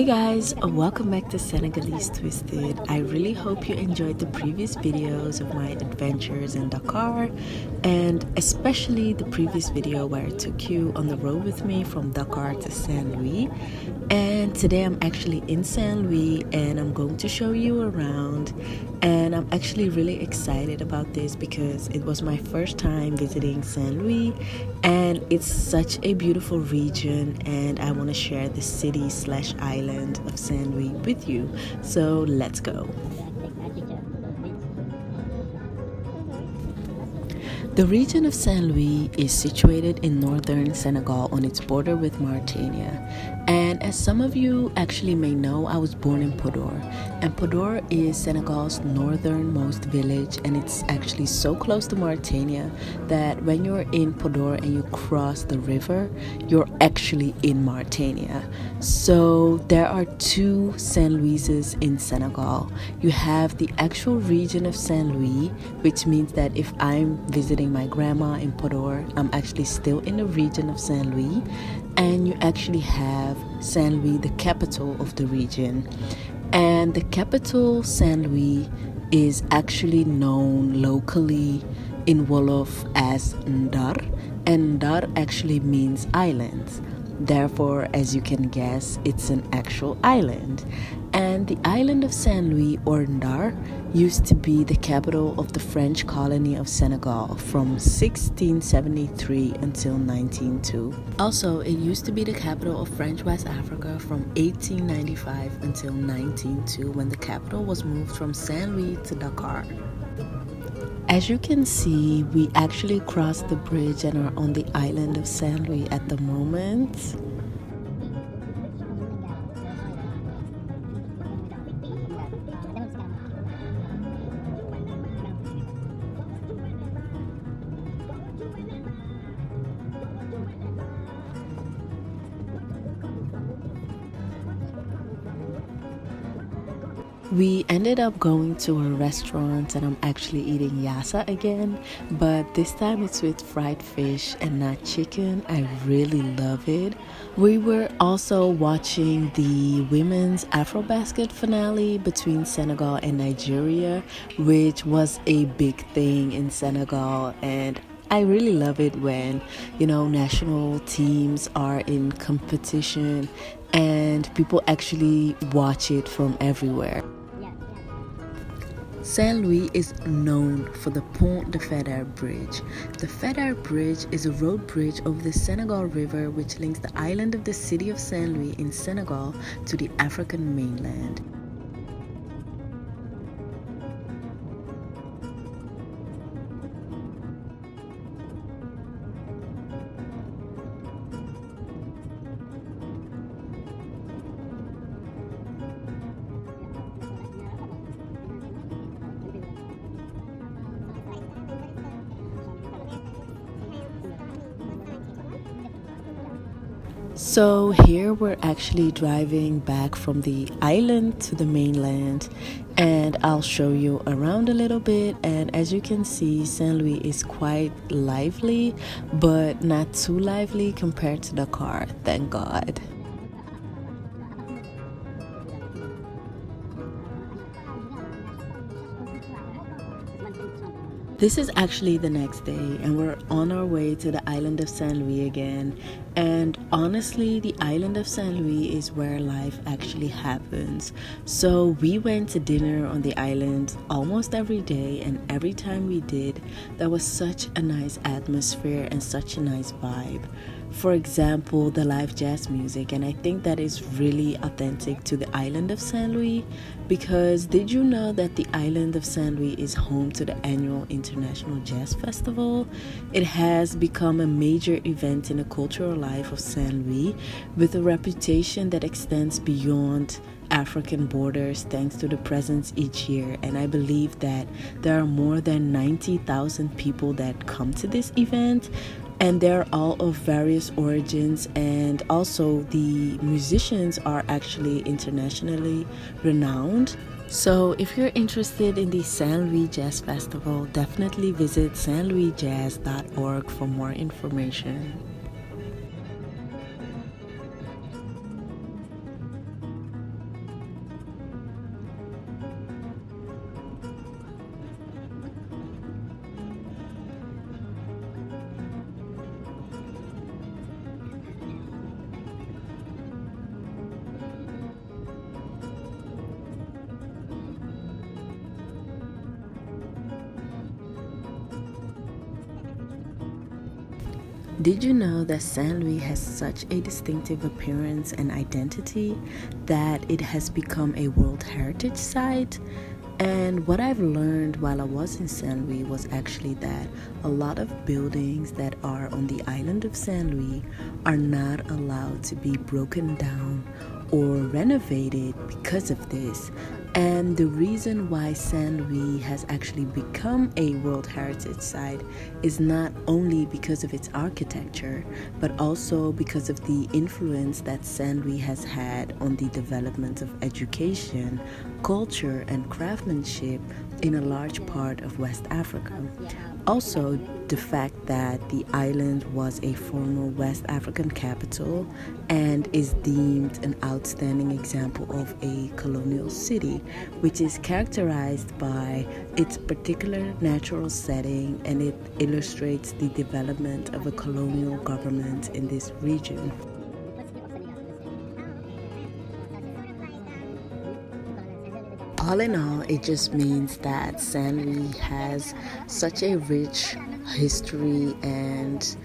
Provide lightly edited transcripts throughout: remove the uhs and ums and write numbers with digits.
Guys, welcome back to Senegalese Twisted. I really hope you enjoyed the previous videos of my adventures in Dakar, and especially the previous video where I took you on the road with me from Dakar to Saint Louis. And today I'm actually in Saint Louis and I'm going to show you around, and I'm actually really excited about this because it was my first time visiting Saint Louis and it's such a beautiful region, and I want to share the city slash island of Saint Louis with you. So let's go. The region of Saint Louis is situated in northern Senegal on its border with Mauritania. And as some of you actually may know, I was born in Podor. And Podor is Senegal's northernmost village, and it's actually so close to Mauritania that when you're in Podor and you cross the river, you're actually in Mauritania. So there are two Saint Louises in Senegal. You have the actual region of Saint Louis, which means that if I'm visiting my grandma in Podor, I'm actually still in the region of Saint Louis. And you actually have Saint Louis, the capital of the region. And the capital, Saint Louis, is actually known locally in Wolof as N'dar, and N'dar actually means islands. Therefore, as you can guess, it's an actual island. And the island of Saint Louis, or N'dar, used to be the capital of the French colony of Senegal from 1673 until 1902. Also, it used to be the capital of French West Africa from 1895 until 1902, when the capital was moved from Saint Louis to Dakar. As you can see, we actually crossed the bridge and are on the island of Saint Louis at the moment. We ended up going to a restaurant and I'm actually eating yassa again, but this time it's with fried fish and not chicken. I really love it. We were also watching the women's Afrobasket finale between Senegal and Nigeria, which was a big thing in Senegal, and I really love it when, national teams are in competition and people actually watch it from everywhere. Saint Louis is known for the Pont de Faidherbe bridge. The Faidherbe bridge is a road bridge over the Senegal River, which links the island of the city of Saint Louis in Senegal to the African mainland. So here we're actually driving back from the island to the mainland, and I'll show you around a little bit. And as you can see, Saint Louis is quite lively, but not too lively compared to Dakar, thank God. This is actually the next day and we're on our way to the island of Saint Louis again. And honestly, the island of Saint Louis is where life actually happens. So we went to dinner on the island almost every day, and every time we did, there was such a nice atmosphere and such a nice vibe. For example, the live jazz music, and I think that is really authentic to the island of Saint Louis, because did you know that the island of Saint Louis is home to the annual International Jazz Festival? It has become a major event in the cultural life of Saint Louis, with a reputation that extends beyond African borders thanks to the presence each year. And I believe that there are more than 90,000 people that come to this event, and they're all of various origins, and also the musicians are actually internationally renowned. So if you're interested in the Saint Louis Jazz Festival, definitely visit stlouisjazz.org for more information. Did you know that Saint Louis has such a distinctive appearance and identity that it has become a World Heritage Site? And what I've learned while I was in Saint Louis was actually that a lot of buildings that are on the island of Saint Louis are not allowed to be broken down or renovated because of this. And the reason why Saint Louis has actually become a World Heritage Site is not only because of its architecture, but also because of the influence that Saint Louis has had on the development of education, culture, and craftsmanship in a large part of West Africa. Also, the fact that the island was a former West African capital and is deemed an outstanding example of a colonial city, which is characterized by its particular natural setting, and it illustrates the development of a colonial government in this region. All in all, it just means that Saint Louis has such a rich history, and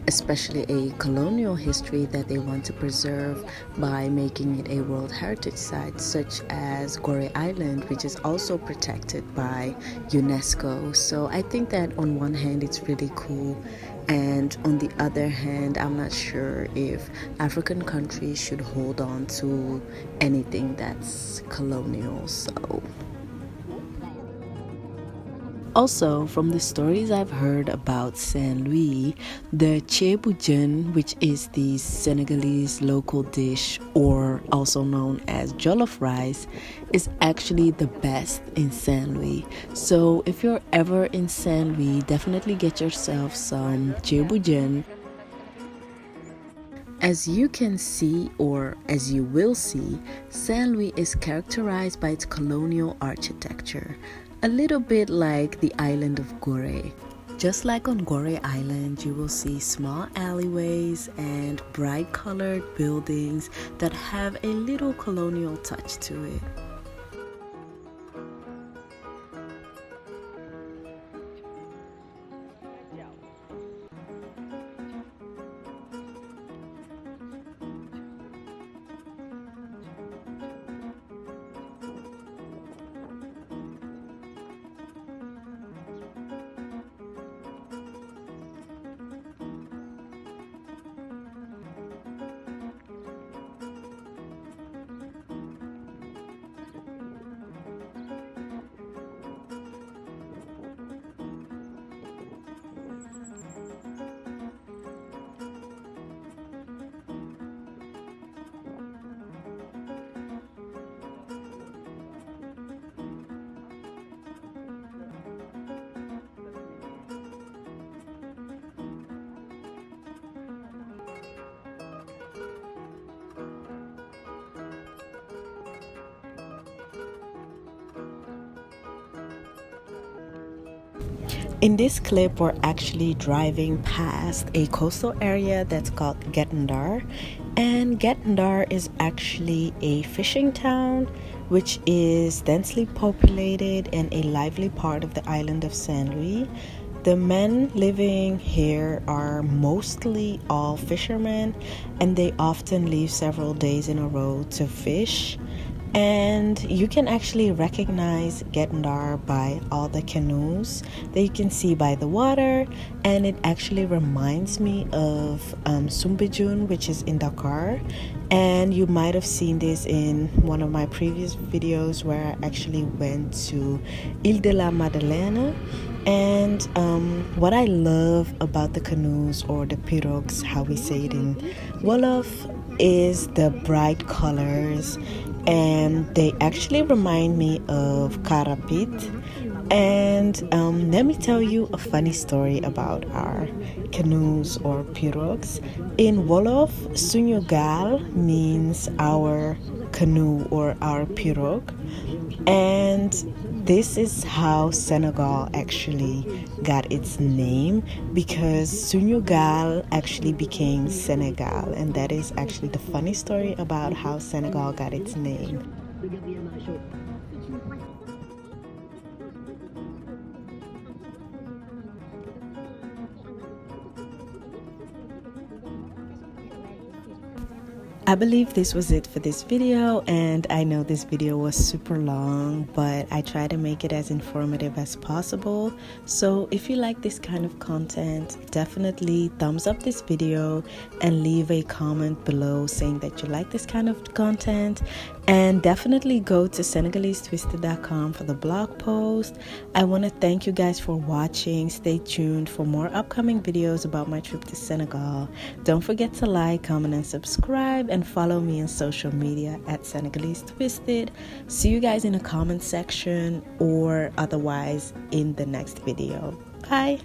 especially a colonial history, that they want to preserve by making it a World Heritage Site, such as Gorée Island, which is also protected by UNESCO. So I think that on one hand it's really cool, and on the other hand, I'm not sure if African countries should hold on to anything that's colonial. So also, from the stories I've heard about Saint Louis, the ceebu, which is the Senegalese local dish, or also known as jollof rice, is actually the best in Saint Louis. So if you're ever in Saint Louis, definitely get yourself some ceebu. As you can see, or as you will see, Saint Louis is characterized by its colonial architecture, a little bit like the island of Gorée. Just like on Gorée Island, you will see small alleyways and bright colored buildings that have a little colonial touch to it. In this clip, we're actually driving past a coastal area that's called Guet N'dar, and Guet N'dar is actually a fishing town which is densely populated and a lively part of the island of Saint Louis. The men living here are mostly all fishermen, and they often leave several days in a row to fish. And you can actually recognize Guet N'dar by all the canoes that you can see by the water, and it actually reminds me of Soumbédioune, which is in Dakar. And you might have seen this in one of my previous videos where I actually went to Île de la Madeleine. And what I love about the canoes, or the pirogues, how we say it in Wolof, is the bright colors, and they actually remind me of Karapit. And let me tell you a funny story about our canoes or pirogues. In Wolof, Suñu Gaal means our canoe or our pirogue, and this is how Senegal actually got its name, because Senegal actually became Senegal, and that is actually the funny story about how Senegal got its name. I believe this was it for this video, and I know this video was super long, but I try to make it as informative as possible. So if you like this kind of content, definitely thumbs up this video and leave a comment below saying that you like this kind of content, and definitely go to senegalese-twisted.com for the blog post. I want to thank you guys for watching. Stay tuned for more upcoming videos about my trip to Senegal. Don't forget to like, comment, and subscribe, and follow me on social media at Senegalese Twisted. See you guys in the comment section or otherwise in the next video. Bye.